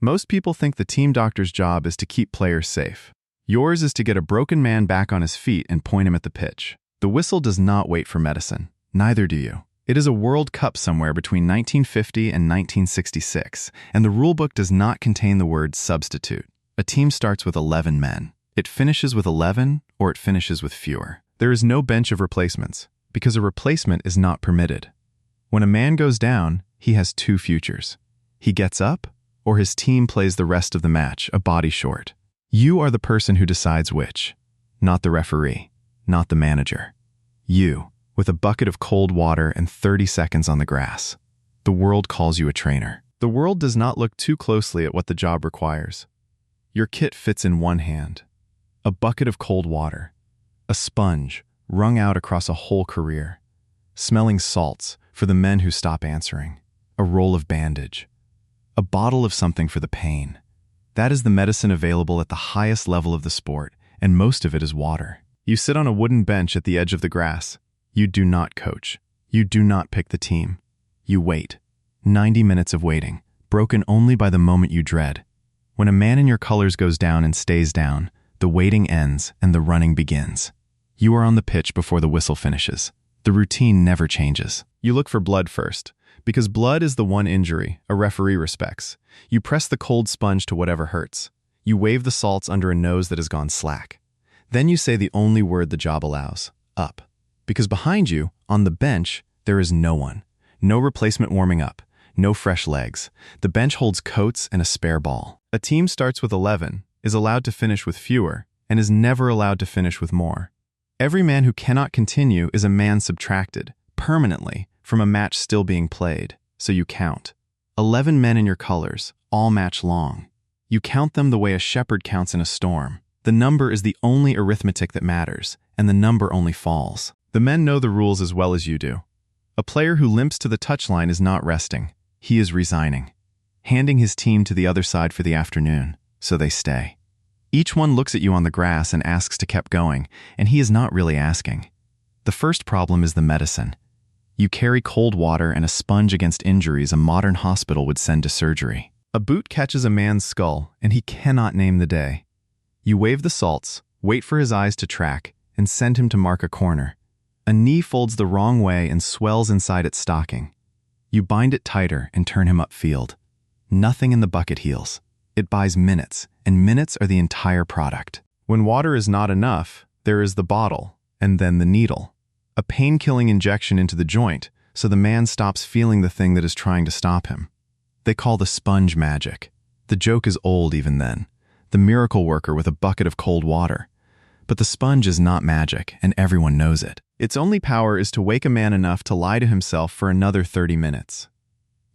Most people think the team doctor's job is to keep players safe. Yours is to get a broken man back on his feet and point him at the pitch. The whistle does not wait for medicine. Neither do you. It is a World Cup somewhere between 1950 and 1966, and the rulebook does not contain the word substitute. A team starts with 11 men. It finishes with 11, or it finishes with fewer. There is no bench of replacements, because a replacement is not permitted. When a man goes down, he has two futures. He gets up, or his team plays the rest of the match, a body short. You are the person who decides which. Not the referee, not the manager. You, with a bucket of cold water and 30 seconds on the grass. The world calls you a trainer. The world does not look too closely at what the job requires. Your kit fits in one hand. A bucket of cold water. A sponge, wrung out across a whole career. Smelling salts for the men who stop answering. A roll of bandage. A bottle of something for the pain. That is the medicine available at the highest level of the sport, and most of it is water. You sit on a wooden bench at the edge of the grass. You do not coach. You do not pick the team. You wait. 90 minutes of waiting, broken only by the moment you dread. When a man in your colors goes down and stays down, the waiting ends and the running begins. You are on the pitch before the whistle finishes. The routine never changes. You look for blood first, because blood is the one injury a referee respects. You press the cold sponge to whatever hurts. You wave the salts under a nose that has gone slack. Then you say the only word the job allows, up. Because behind you, on the bench, there is no one. No replacement warming up. No fresh legs. The bench holds coats and a spare ball. A team starts with 11, is allowed to finish with fewer, and is never allowed to finish with more. Every man who cannot continue is a man subtracted, permanently, from a match still being played, so you count. 11 men in your colors, all match long. You count them the way a shepherd counts in a storm. The number is the only arithmetic that matters, and the number only falls. The men know the rules as well as you do. A player who limps to the touchline is not resting. He is resigning, handing his team to the other side for the afternoon, so they stay. Each one looks at you on the grass and asks to keep going, and he is not really asking. The first problem is the medicine. You carry cold water and a sponge against injuries a modern hospital would send to surgery. A boot catches a man's skull, and he cannot name the day. You wave the salts, wait for his eyes to track, and send him to mark a corner. A knee folds the wrong way and swells inside its stocking. You bind it tighter and turn him upfield. Nothing in the bucket heals. It buys minutes, and minutes are the entire product. When water is not enough, there is the bottle, and then the needle. A pain-killing injection into the joint, so the man stops feeling the thing that is trying to stop him. They call the sponge magic. The joke is old even then. The miracle worker with a bucket of cold water. But the sponge is not magic, and everyone knows it. Its only power is to wake a man enough to lie to himself for another 30 minutes.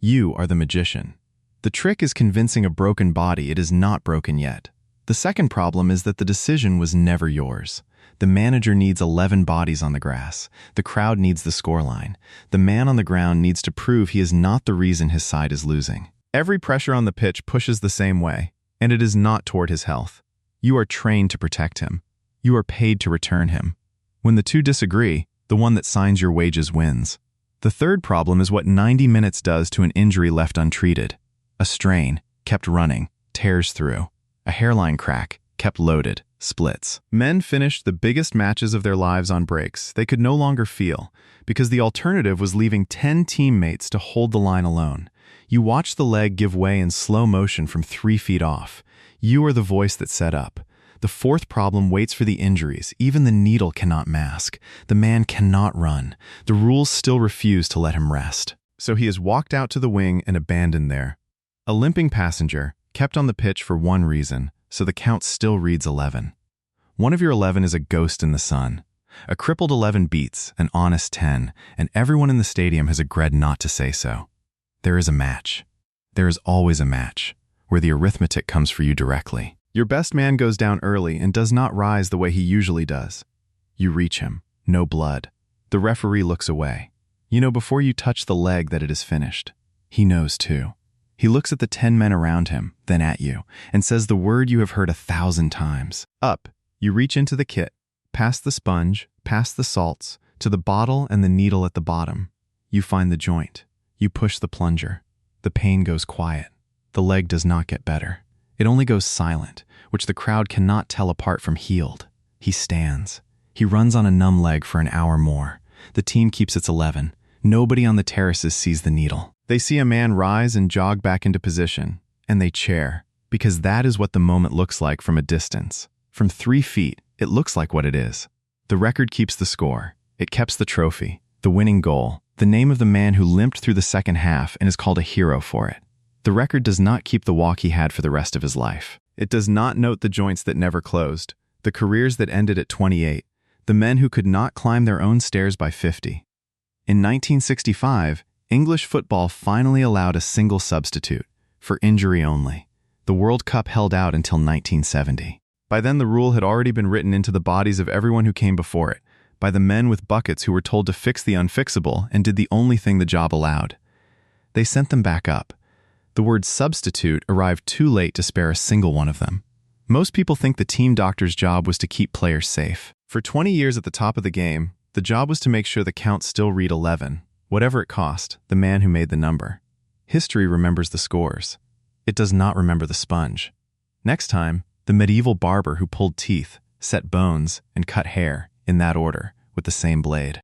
You are the magician. The trick is convincing a broken body it is not broken yet. The second problem is that the decision was never yours. The manager needs 11 bodies on the grass. The crowd needs the scoreline. The man on the ground needs to prove he is not the reason his side is losing. Every pressure on the pitch pushes the same way, and it is not toward his health. You are trained to protect him. You are paid to return him. When the two disagree, the one that signs your wages wins. The third problem is what 90 minutes does to an injury left untreated. A strain, kept running, tears through. A hairline crack, kept loaded, splits. Men finished the biggest matches of their lives on breaks they could no longer feel, because the alternative was leaving 10 teammates to hold the line alone. You watch the leg give way in slow motion from 3 feet off. You are the voice that set up. The fourth problem waits for the injuries. Even the needle cannot mask. The man cannot run. The rules still refuse to let him rest. So he is walked out to the wing and abandoned there. A limping passenger, kept on the pitch for one reason, so the count still reads 11. One of your 11 is a ghost in the sun. A crippled 11 beats an honest 10, and everyone in the stadium has agreed not to say so. There is a match. There is always a match, where the arithmetic comes for you directly. Your best man goes down early and does not rise the way he usually does. You reach him. No blood. The referee looks away. You know before you touch the leg that it is finished. He knows too. He looks at the 10 men around him, then at you, and says the word you have heard 1,000 times. Up. You reach into the kit, past the sponge, past the salts, to the bottle and the needle at the bottom. You find the joint. You push the plunger. The pain goes quiet. The leg does not get better. It only goes silent, which the crowd cannot tell apart from healed. He stands. He runs on a numb leg for an hour more. The team keeps its 11. Nobody on the terraces sees the needle. They see a man rise and jog back into position, and they cheer, because that is what the moment looks like from a distance. From 3 feet, it looks like what it is. The record keeps the score. It keeps the trophy, the winning goal, the name of the man who limped through the second half and is called a hero for it. The record does not keep the walk he had for the rest of his life. It does not note the joints that never closed, the careers that ended at 28, the men who could not climb their own stairs by 50. In 1965, English football finally allowed a single substitute, for injury only. The World Cup held out until 1970. By then, the rule had already been written into the bodies of everyone who came before it, by the men with buckets who were told to fix the unfixable and did the only thing the job allowed. They sent them back up. The word substitute arrived too late to spare a single one of them. Most people think the team doctor's job was to keep players safe. For 20 years at the top of the game, the job was to make sure the count still read 11, whatever it cost, the man who made the number. History remembers the scores. It does not remember the sponge. Next time, the medieval barber who pulled teeth, set bones, and cut hair, in that order, with the same blade.